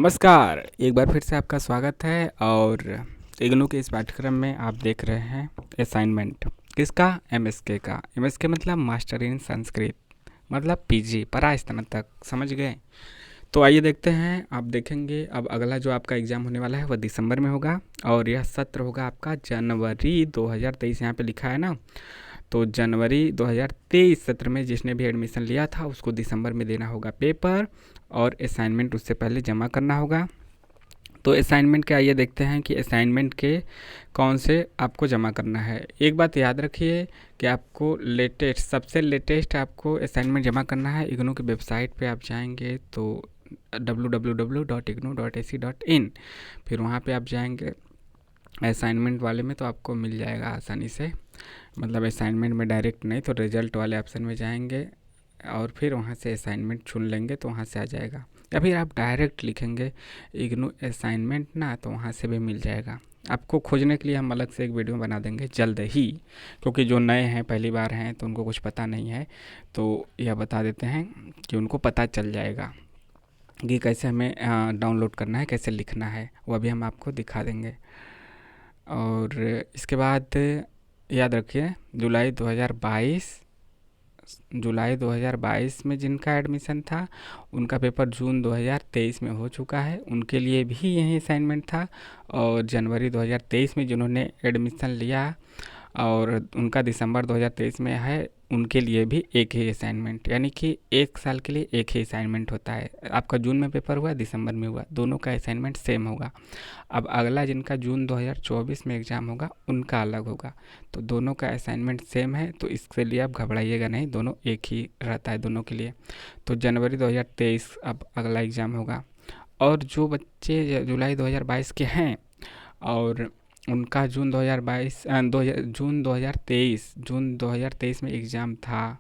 नमस्कार, एक बार फिर से आपका स्वागत है और इग्नू के इस पाठ्यक्रम में आप देख रहे हैं असाइनमेंट किसका। एमएसके का। एमएसके मतलब मास्टर इन संस्कृत, मतलब पीजी परा स्नातक, समझ गए। तो आइए देखते हैं। आप देखेंगे अब अगला जो आपका एग्ज़ाम होने वाला है वह दिसंबर में होगा और यह सत्र होगा आपका जनवरी 2023, यहाँ पे लिखा है ना। तो जनवरी 2023 सत्र में जिसने भी एडमिशन लिया था उसको दिसंबर में देना होगा पेपर और असाइनमेंट उससे पहले जमा करना होगा। तो असाइनमेंट के आइए देखते हैं कि असाइनमेंट के कौन से आपको जमा करना है। एक बात याद रखिए कि आपको सबसे लेटेस्ट आपको असाइनमेंट जमा करना है। इग्नू की वेबसाइट पे आप जाएंगे तो www.ignu.ac.in, फिर वहाँ पे आप जाएंगे असाइनमेंट वाले में तो आपको मिल जाएगा आसानी से। मतलब असाइनमेंट में डायरेक्ट नहीं तो रिजल्ट वाले ऑप्शन में जाएंगे और फिर वहाँ से असाइनमेंट चुन लेंगे तो वहाँ से आ जाएगा, या फिर आप डायरेक्ट लिखेंगे इग्नू असाइनमेंट ना तो वहाँ से भी मिल जाएगा। आपको खोजने के लिए हम अलग से एक वीडियो बना देंगे जल्द ही, क्योंकि जो नए हैं पहली बार हैं तो उनको कुछ पता नहीं है, तो यह बता देते हैं कि उनको पता चल जाएगा कि कैसे हमें डाउनलोड करना है, कैसे लिखना है, वह भी हम आपको दिखा देंगे। और इसके बाद याद रखिए जुलाई 2022 में जिनका एडमिशन था उनका पेपर जून 2023 में हो चुका है, उनके लिए भी यही असाइनमेंट था। और जनवरी 2023 में जिन्होंने एडमिशन लिया और उनका दिसंबर 2023 में है, उनके लिए भी एक ही असाइनमेंट, यानी कि एक साल के लिए एक ही असाइनमेंट होता है। आपका जून में पेपर हुआ, दिसंबर में हुआ, दोनों का असाइनमेंट सेम होगा। अब अगला जिनका जून 2024 में एग्ज़ाम होगा उनका अलग होगा, तो दोनों का असाइनमेंट सेम है, तो इसके लिए आप घबराइएगा नहीं, दोनों एक ही रहता है दोनों के लिए। तो जनवरी 2023 अब अगला एग्ज़ाम होगा। और जो बच्चे जुलाई 2022 के हैं और उनका जून 2023 में एग्ज़ाम था,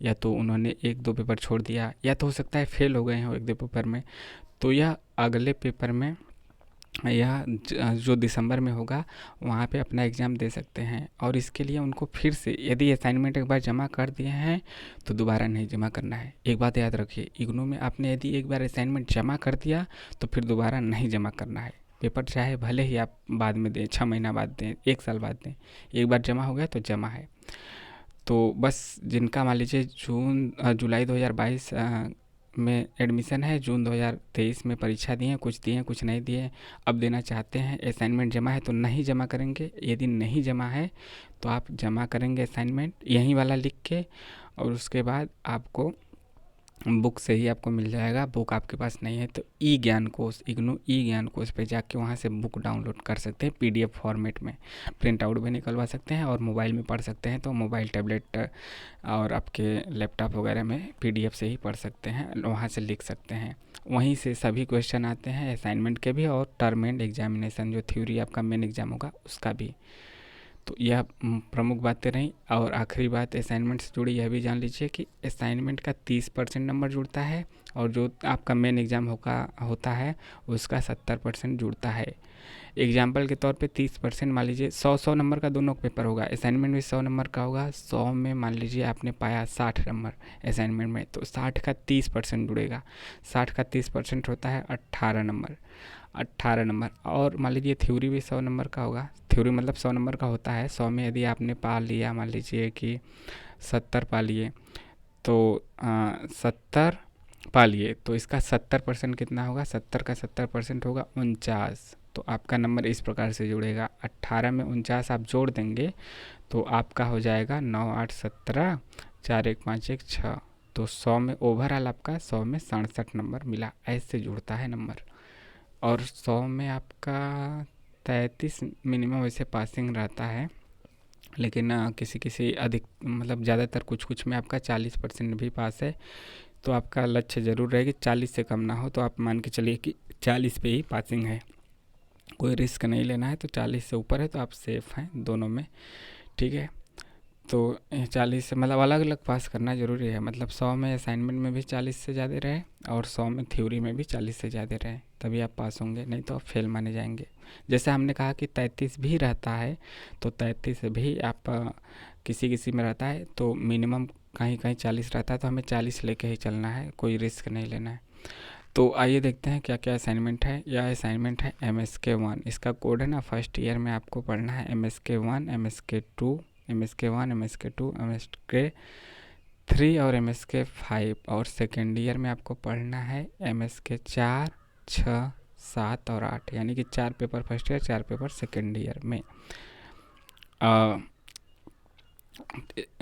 या तो उन्होंने एक दो पेपर छोड़ दिया या तो हो सकता है फेल हो गए हों एक दो पेपर में, तो यह अगले पेपर में यह जो दिसंबर में होगा वहाँ पे अपना एग्ज़ाम दे सकते हैं। और इसके लिए उनको फिर से यदि असाइनमेंट एक बार जमा कर दिए हैं तो दोबारा नहीं जमा करना है। एक बात याद रखिए, इग्नू में आपने यदि एक बार असाइनमेंट जमा कर दिया तो फिर दोबारा नहीं जमा करना है। पेपर चाहे भले ही आप बाद में दें, 6 महीना बाद दें, 1 साल बाद दें, एक बार जमा हो गया तो जमा है। तो बस जिनका मान लीजिए जुलाई 2022 में एडमिशन है, जून 2023 में परीक्षा दिए, कुछ दिए कुछ नहीं दिए, अब देना चाहते हैं, असाइनमेंट जमा है तो नहीं जमा करेंगे। यदि नहीं जमा है तो आप जमा करेंगे असाइनमेंट यहीं वाला लिख के, और उसके बाद आपको बुक से ही आपको मिल जाएगा। बुक आपके पास नहीं है तो ई ज्ञान कोश, इग्नू ई ज्ञान कोश पे जाके वहाँ से बुक डाउनलोड कर सकते हैं पीडीएफ फॉर्मेट में, प्रिंट आउट भी निकलवा सकते हैं और मोबाइल में पढ़ सकते हैं। तो मोबाइल, टैबलेट और आपके लैपटॉप वगैरह में पीडीएफ से ही पढ़ सकते हैं, वहाँ से लिख सकते हैं। वहीं से सभी क्वेश्चन आते हैं असाइनमेंट के भी और टर्म एंड एग्जामिनेशन जो थ्योरी आपका मेन एग्जाम होगा उसका भी। तो यह प्रमुख बातें रहीं। और आखिरी बात असाइनमेंट से जुड़ी यह भी जान लीजिए कि असाइनमेंट का 30% नंबर जुड़ता है और जो आपका मेन एग्ज़ाम होता है उसका 70% जुड़ता है। एग्जाम्पल के तौर पे 30% मान लीजिए 100 नंबर का दोनों पेपर होगा, असाइनमेंट भी 100 नंबर का होगा। 100 में मान लीजिए आपने पाया 60 नंबर असाइनमेंट में, तो 60 का 30% जुड़ेगा। 60 का 30% होता है 18 नंबर। और मान लीजिए थ्योरी भी 100 नंबर का होगा, थ्योरी मतलब 100 नंबर का होता है। 100 में यदि आपने पा लिया, मान लीजिए कि 70 पा लिए, तो 70 पा लिए तो इसका 70% कितना होगा, 70 का 70% होगा 49। तो आपका नंबर इस प्रकार से जुड़ेगा। 18 में 49 आप जोड़ देंगे तो आपका हो जाएगा 9 8 17 4 1 5 1 6। तो 100 में ओवरऑल आपका 100 में 67 नंबर मिला। ऐसे जुड़ता है नंबर। और 100 में आपका 33 मिनिमम वैसे पासिंग रहता है, लेकिन किसी किसी अधिक मतलब ज़्यादातर कुछ कुछ में आपका 40% भी पास है। तो आपका लक्ष्य ज़रूर रहेगी 40 से कम ना हो, तो आप मान के चलिए कि 40 पे ही पासिंग है, कोई रिस्क नहीं लेना है। तो 40 से ऊपर है तो आप सेफ़ हैं दोनों में, ठीक है। तो 40 से मतलब अलग अलग पास करना ज़रूरी है। मतलब 100 में असाइनमेंट में भी 40 से ज़्यादा रहे और 100 में थ्योरी में भी 40 से ज़्यादा रहे, तभी आप पास होंगे, नहीं तो आप फेल माने जाएंगे। जैसे हमने कहा कि 33 भी रहता है, तो 33 भी आप किसी किसी में रहता है, तो मिनिमम कहीं कहीं 40 रहता है, तो हमें 40 लेके ही चलना है, कोई रिस्क नहीं लेना है। तो आइए देखते हैं क्या क्या असाइनमेंट है। यह असाइनमेंट है MSK1, इसका कोड है ना, फर्स्ट ईयर में आपको पढ़ना है MSK1, MSK2, MSK1, MSK2, MSK3 और MSK5, और सेकेंड ईयर में आपको पढ़ना है MSK4, 6, 7 और 8, यानी कि 4 paper first year, 4 paper second year में।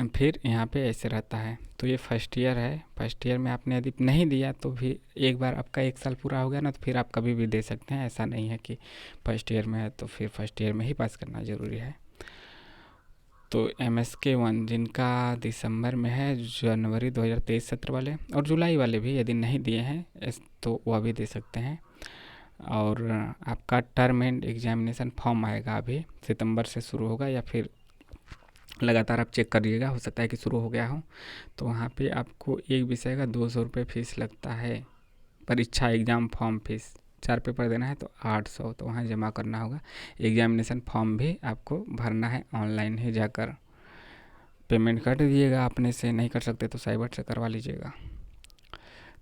फिर यहाँ पे ऐसे रहता है। तो ये फर्स्ट ईयर है, फर्स्ट ईयर में आपने यदि नहीं दिया तो भी एक बार आपका 1 साल पूरा हो गया ना, तो फिर आप कभी भी दे सकते हैं। ऐसा नहीं है कि फर्स्ट ईयर में है तो फिर फर्स्ट ईयर में ही पास करना ज़रूरी है। तो MSK1 जिनका दिसंबर में है, जनवरी 2023 सत्र वाले और जुलाई वाले भी यदि नहीं दिए हैं तो वह भी दे सकते हैं। और आपका टर्म एंड एग्जामिनेशन फॉर्म आएगा, अभी सितंबर से शुरू होगा, या फिर लगातार आप चेक करिएगा, हो सकता है कि शुरू हो गया हो। तो वहाँ पे आपको एक विषय का 200 रुपये फीस लगता है। परीक्षा एग्ज़ाम फॉर्म फीस 4 पेपर देना है तो 800, तो वहाँ जमा करना होगा। एग्जामिनेशन फॉर्म भी आपको भरना है ऑनलाइन ही जाकर। पेमेंट कर दीजिएगा, अपने से नहीं कर सकते तो साइबर से करवा लीजिएगा।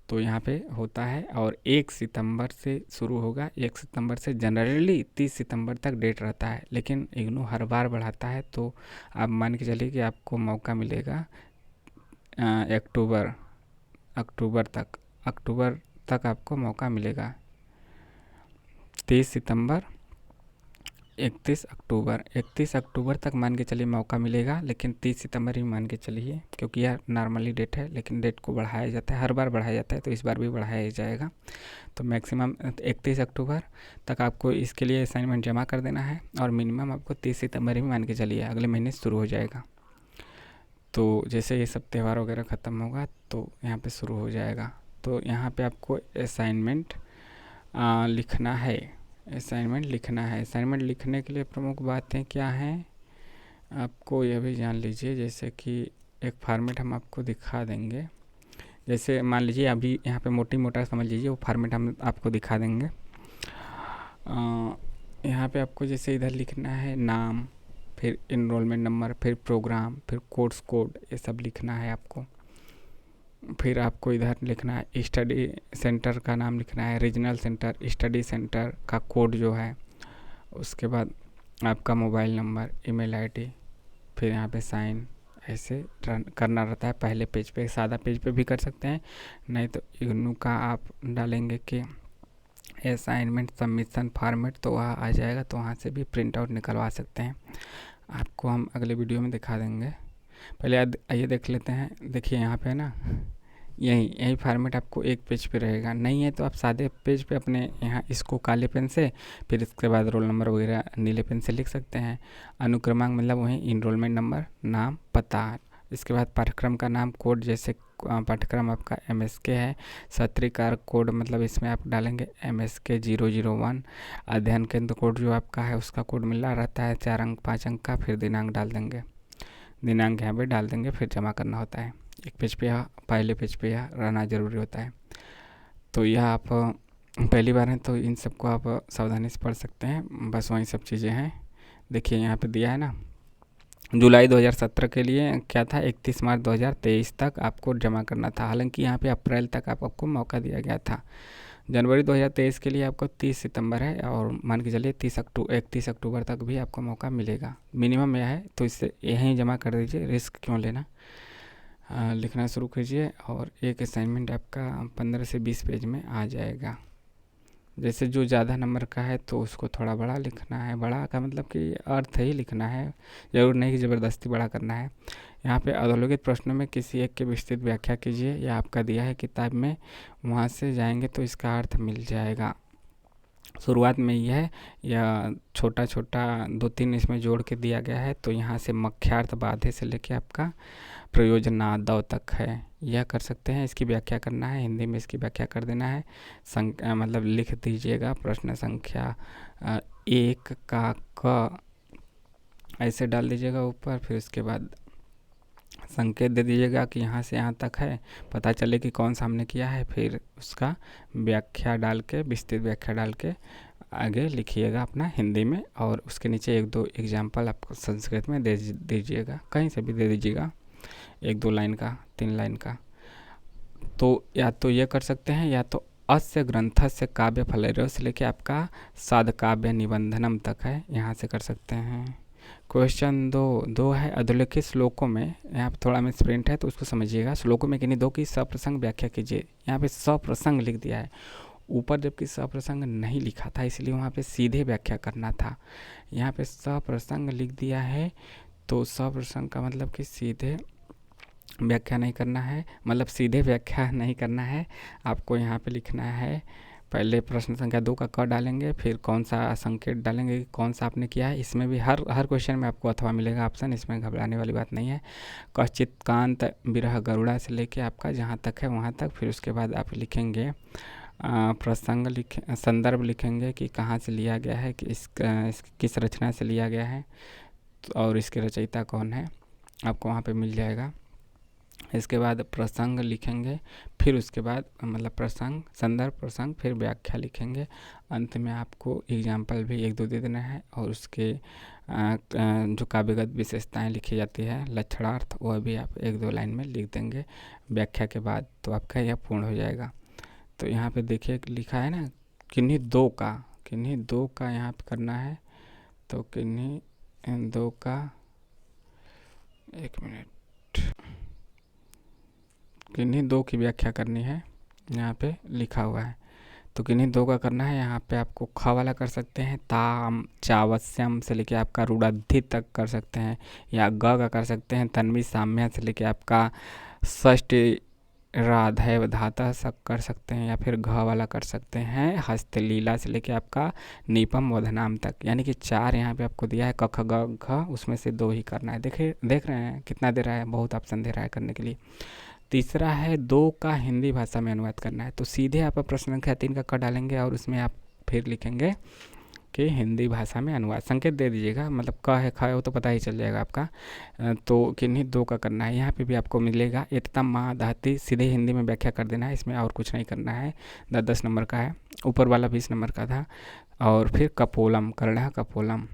तो यहाँ पे होता है, और 1 सितंबर से शुरू होगा। 1 सितंबर से जनरली 30 सितंबर तक डेट रहता है, लेकिन इग्नू हर बार बढ़ाता है। तो आप मान के चलिए कि आपको मौका मिलेगा अक्टूबर तक आपको मौका मिलेगा। 30 सितंबर, 31 अक्टूबर तक मान के चलिए मौका मिलेगा, लेकिन 30 सितंबर ही मान के चलिए, क्योंकि यह नॉर्मली डेट है, लेकिन डेट को बढ़ाया जाता है, हर बार बढ़ाया जाता है, तो इस बार भी बढ़ाया जाएगा। तो मैक्सिमम 31 अक्टूबर तक आपको इसके लिए असाइनमेंट जमा कर देना है, और मिनिमम आपको 30 सितंबर ही मान के चलिए, अगले महीने शुरू हो जाएगा। तो जैसे ये सब त्यौहार वगैरह ख़त्म होगा तो यहाँ पे शुरू हो जाएगा। तो यहाँ पे आपको असाइनमेंट लिखना है। असाइनमेंट लिखने के लिए प्रमुख बातें क्या हैं, आपको यह भी जान लीजिए। जैसे कि एक फॉर्मेट हम आपको दिखा देंगे। जैसे मान लीजिए अभी यहाँ पे मोटी मोटा समझ लीजिए, वो फॉर्मेट हम आपको दिखा देंगे। यहाँ पे आपको जैसे इधर लिखना है नाम, फिर इनरोलमेंट नंबर, फिर प्रोग्राम, फिर कोर्स कोड, ये सब लिखना है आपको। फिर आपको इधर लिखना है स्टडी सेंटर का नाम लिखना है, रीजनल सेंटर, स्टडी सेंटर का कोड जो है। उसके बाद आपका मोबाइल नंबर, ईमेल आईडी, फिर यहाँ पे साइन, ऐसे करना रहता है पहले पेज पे। सादा पेज पे भी कर सकते हैं, नहीं तो इग्नू का आप डालेंगे कि असाइनमेंट सबमिशन फॉर्मेट, तो वहाँ आ जाएगा, तो वहाँ से भी प्रिंट आउट निकलवा सकते हैं। आपको हम अगले वीडियो में दिखा देंगे। पहले आइए देख लेते हैं। देखिए यहाँ पे ना, यही फॉर्मेट आपको एक पेज पे रहेगा। नहीं है तो आप सादे पेज पे अपने यहाँ इसको काले पेन से, फिर इसके बाद रोल नंबर वगैरह नीले पेन से लिख सकते हैं। अनुक्रमांक मतलब वही इनरोलमेंट नंबर, नाम, पता, इसके बाद पाठ्यक्रम का नाम, कोड, जैसे पाठ्यक्रम आपका MSK है, सत्रीकार कोड मतलब इसमें आप डालेंगे MSK 001। अध्ययन केंद्र कोड जो आपका है उसका कोड मिला रहता है 4 अंक 5 अंक का। फिर दिनांक डाल देंगे, दिनांक यहाँ पे डाल देंगे, फिर जमा करना होता है। एक पेज पे या पहले पेज पे यह रहना ज़रूरी होता है। तो यह आप पहली बार हैं तो इन सबको आप सावधानी से पढ़ सकते हैं, बस वही सब चीज़ें हैं। देखिए यहाँ पे दिया है ना, जुलाई 2017 के लिए क्या था, 31 मार्च 2023 तक आपको जमा करना था। हालांकि यहाँ पे अप्रैल तक आपको मौका दिया गया था। जनवरी 2023 के लिए आपको 30 सितंबर है, और मान के चलिए 31 अक्टूबर तक भी आपको मौका मिलेगा। मिनिमम यह है, तो इससे यहीं जमा कर दीजिए, रिस्क क्यों लेना। लिखना शुरू कीजिए, और एक असाइनमेंट आपका 15 से 20 पेज में आ जाएगा। जैसे जो ज़्यादा नंबर का है तो उसको थोड़ा बड़ा लिखना है। बड़ा का मतलब कि अर्थ ही लिखना है, ज़रूर नहीं कि ज़बरदस्ती बड़ा करना है। यहाँ पे अधोलिखित प्रश्नों में किसी एक की विस्तृत व्याख्या कीजिए, या आपका दिया है किताब में, वहाँ से जाएंगे तो इसका अर्थ मिल जाएगा। शुरुआत में ही है, या छोटा छोटा 2-3 इसमें जोड़ के दिया गया है। तो यहाँ से मुख्यार्थ बाधे से लेके आपका प्रयोजनादव तक है, यह कर सकते हैं। इसकी व्याख्या करना है, हिंदी में इसकी व्याख्या कर देना है। मतलब लिख दीजिएगा प्रश्न संख्या 1 का क ऐसे डाल दीजिएगा ऊपर। फिर उसके बाद संकेत दे दीजिएगा कि यहाँ से यहाँ तक है, पता चले कि कौन सा हमने किया है। फिर उसका व्याख्या डाल के, विस्तृत व्याख्या डाल के आगे लिखिएगा अपना हिंदी में, और उसके नीचे 1-2 एग्जाम्पल आपको संस्कृत में दे दीजिएगा, कहीं से भी दे दीजिएगा, 1-2 लाइन का, 3 लाइन का। तो या तो ये कर सकते हैं, या तो अस्य ग्रंथस्य काव्य फलेरो से लेके आपका साधकाव्य निबंधनम तक है, यहाँ से कर सकते हैं। क्वेश्चन 2 है अधोलिखित श्लोकों में, यहाँ पे थोड़ा मिस प्रिंट है तो उसको समझिएगा। श्लोकों में किन्हीं दो की सप्रसंग व्याख्या कीजिए। यहाँ पे सप्रसंग लिख दिया है, ऊपर जबकि सप्रसंग नहीं लिखा था, इसलिए वहाँ पे सीधे व्याख्या करना था। यहाँ पे सप्रसंग लिख दिया है, तो सप्रसंग का मतलब कि सीधे व्याख्या नहीं करना है, मतलब सीधे व्याख्या नहीं करना है। आपको यहाँ पे लिखना है, पहले प्रश्न संख्या 2 का क डालेंगे, फिर कौन सा संकेत डालेंगे, कौन सा आपने किया है। इसमें भी हर क्वेश्चन में आपको अथवा मिलेगा ऑप्शन, इसमें घबराने वाली बात नहीं है। कश्चित कांत विरह गरुड़ा से लेके आपका जहाँ तक है वहाँ तक, फिर उसके बाद आप लिखेंगे प्रसंग संदर्भ लिखेंगे कि कहाँ से लिया गया है, कि किस रचना से लिया गया है, और इसके रचयिता कौन है, आपको वहाँ पे मिल जाएगा। इसके बाद प्रसंग लिखेंगे, फिर उसके बाद मतलब प्रसंग, संदर्भ, प्रसंग, फिर व्याख्या लिखेंगे। अंत में आपको एग्जाम्पल भी 1-2 दे देना है, और उसके जो काव्यगत विशेषताएं लिखी जाती है, लक्षणार्थ, वह भी आप 1-2 लाइन में लिख देंगे व्याख्या के बाद, तो आपका यह पूर्ण हो जाएगा। तो यहाँ पे देखिए लिखा है ना, किन्हीं दो का यहाँ पे करना है। तो किन्हीं दो का, एक मिनट, किन्हीं दो की व्याख्या करनी है, यहाँ पे लिखा हुआ है। तो किन्हीं दो का करना है, यहाँ पे आपको ख वाला कर सकते हैं, ताम चावस्यम से लेके आपका रुड़द्धि तक कर सकते हैं, या ग का कर सकते हैं तन्वी साम्य से लेके आपका षष्ठी राधैव धाता तक कर सकते हैं, या फिर घ वाला कर सकते हैं हस्तलीला से लेके आपका नीपम वधनाम तक। यानी कि 4 यहाँ पे आपको दिया है, क ख ग घ, उसमें से 2 ही करना है। देख रहे हैं कितना दे रहा है, बहुत ऑप्शन दे रहा है करने के लिए। तीसरा है 2 का हिंदी भाषा में अनुवाद करना है। तो सीधे आप प्रश्न संख्या 3 का क डालेंगे, और उसमें आप फिर लिखेंगे कि हिंदी भाषा में अनुवाद, संकेत दे दीजिएगा, मतलब क है ख है वो तो पता ही चल जाएगा आपका। तो किन्हीं 2 का करना है, यहाँ पे भी आपको मिलेगा एतम माँ दहती, सीधे हिंदी में व्याख्या कर देना है, इसमें और कुछ नहीं करना है। 10 नंबर का है, ऊपर वाला 20 नंबर का था। और फिर कपोलम करना है, कपोलम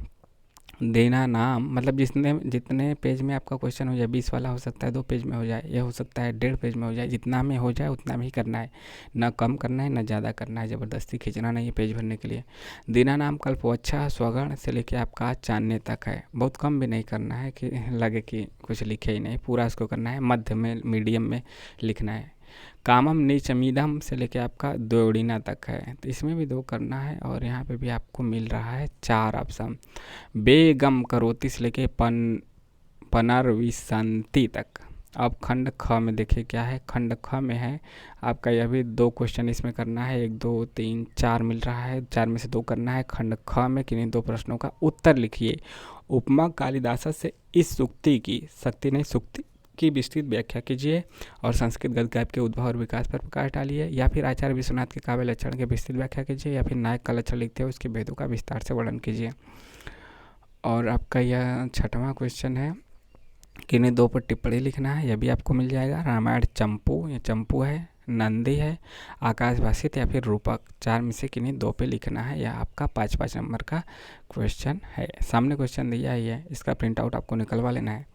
देना नाम, मतलब जितने पेज में आपका क्वेश्चन हो जाए, 20 वाला हो सकता है 2 पेज में हो जाए, ये हो सकता है 1.5 पेज में हो जाए, जितना में हो जाए उतना में ही करना है, ना कम करना है ना ज़्यादा करना है, ज़बरदस्ती खींचना नहीं है पेज भरने के लिए। देना नाम कल्पवच्छा स्वगण से लेके आपका चांदने तक है, बहुत कम भी नहीं करना है कि लगे कि कुछ लिखे ही नहीं, पूरा उसको करना है, मध्य में मीडियम में लिखना है। कामम नीचमीदम से लेके आपका द्योड़ीना तक है, तो इसमें भी 2 करना है। और यहाँ पे भी आपको मिल रहा है 4 ऑप्शन। बेगम करोति से लेके पुनर्विसंति तक। अब खंड ख में देखिए क्या है, खंड ख में है आपका, यह भी 2 क्वेश्चन इसमें करना है, 1 2 3 4 मिल रहा है, 4 में से 2 करना है। खंड ख में किन्हीं 2 प्रश्नों का उत्तर लिखिए। उपमा कालिदास से इस सूक्ति की, शक्ति नहीं सूक्ति की विस्तृत व्याख्या कीजिए, और संस्कृत गद्य काव्य के उद्भव और विकास पर प्रकाश डालिए, या फिर आचार्य विश्वनाथ के काव्य लक्षण के विस्तृत व्याख्या कीजिए, या फिर नायक का लक्षण लिखते हुए उसके भेदों का विस्तार से वर्णन कीजिए। और आपका यह 6वां क्वेश्चन है, किन्हीं 2 पर टिप्पणी लिखना है, यह भी आपको मिल जाएगा। रामायण चंपू, ये चंपू है, नंदी है, आकाश भाषित, या फिर रूपक, 4 में से किन्हीं 2 पे लिखना है। यह आपका 5-5 नंबर का क्वेश्चन है। सामने क्वेश्चन दिया ही है, इसका प्रिंट आउट आपको निकलवा लेना है।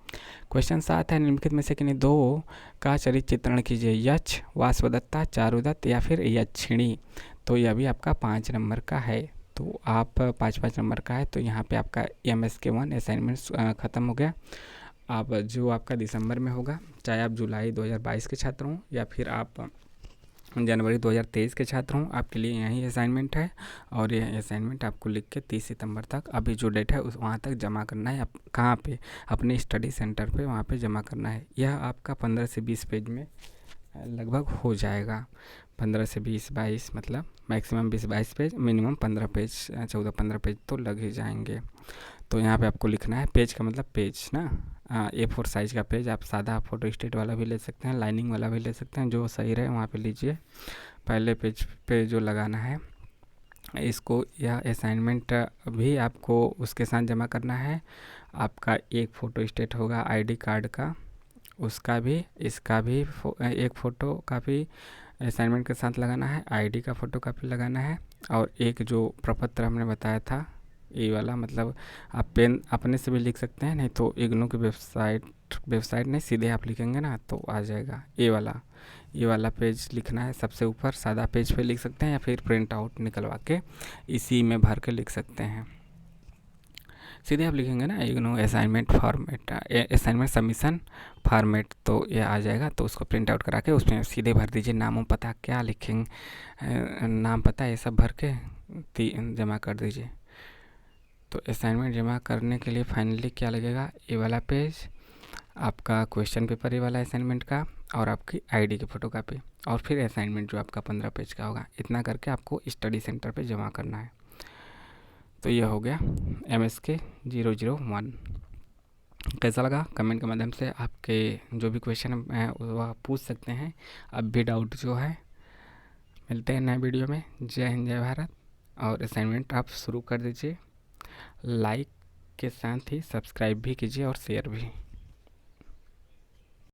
क्वेश्चन 7 है, निम्नलिखित में से किन्हीं 2 का चरित्र चित्रण कीजिए, यक्ष, वासवदत्ता, चारुदत्त, या फिर यक्षिणी। तो यह भी आपका 5 नंबर का है। तो आप 5-5 नंबर का है, तो यहाँ पे आपका MSK1 असाइनमेंट ख़त्म हो गया। अब जो आपका दिसंबर में होगा, चाहे आप जुलाई 2022 के छात्र हों या फिर आप जनवरी 2023 के छात्र हों, आपके लिए यही असाइनमेंट है। और यह असाइनमेंट आपको लिख के 30 सितंबर तक, अभी जो डेट है उस वहाँ तक जमा करना है। कहाँ पे? अपने स्टडी सेंटर पे, वहाँ पे जमा करना है। यह आपका 15 से 20 पेज में लगभग हो जाएगा। 15 से 20-22 मतलब maximum 20-22 page, minimum 15 page, 14-15 page तो लग ही जाएंगे। तो यहाँ पे आपको लिखना है, पेज का मतलब पेज ना, A4 साइज़ का पेज। आप सादा फोटो स्टेट वाला भी ले सकते हैं, लाइनिंग वाला भी ले सकते हैं, जो सही रहे वहाँ पे लीजिए। पहले पेज पे जो लगाना है इसको, यह असाइनमेंट भी आपको उसके साथ जमा करना है। आपका एक फ़ोटो स्टेट होगा ID कार्ड का, उसका भी, इसका भी एक फ़ोटो कापी असाइनमेंट के साथ लगाना है, ID का फ़ोटो कापी लगाना है, और एक जो प्रपत्र हमने बताया था ये वाला, मतलब आप पेन अपने से भी लिख सकते हैं, नहीं तो इग्नू की वेबसाइट नहीं, सीधे आप लिखेंगे ना तो आ जाएगा ये वाला। ये वाला पेज लिखना है सबसे ऊपर, सादा पेज पे लिख सकते हैं या फिर प्रिंट आउट निकलवा के इसी में भर के लिख सकते हैं। सीधे आप लिखेंगे ना IGNOU assignment format, assignment submission format, तो ये आ जाएगा। तो उसको प्रिंट आउट करा के उसमें सीधे भर दीजिए, नाम पता क्या लिखेंगे, नाम पता ये सब भर के जमा कर दीजिए। तो असाइनमेंट जमा करने के लिए फाइनली क्या लगेगा, ये वाला पेज, आपका क्वेश्चन पेपर ये वाला असाइनमेंट का, और आपकी आईडी की फ़ोटोकॉपी, और फिर असाइनमेंट जो आपका 15 पेज का होगा। इतना करके आपको स्टडी सेंटर पे जमा करना है। तो ये हो गया MSK 001। कैसा लगा कमेंट के माध्यम से आपके जो भी क्वेश्चन हैं वो आप पूछ सकते हैं। अब भी डाउट जो है, मिलते हैं नए वीडियो में। जय हिंद जय भारत। और असाइनमेंट आप शुरू कर दीजिए, लाइक के साथ ही सब्सक्राइब भी कीजिए और शेयर भी।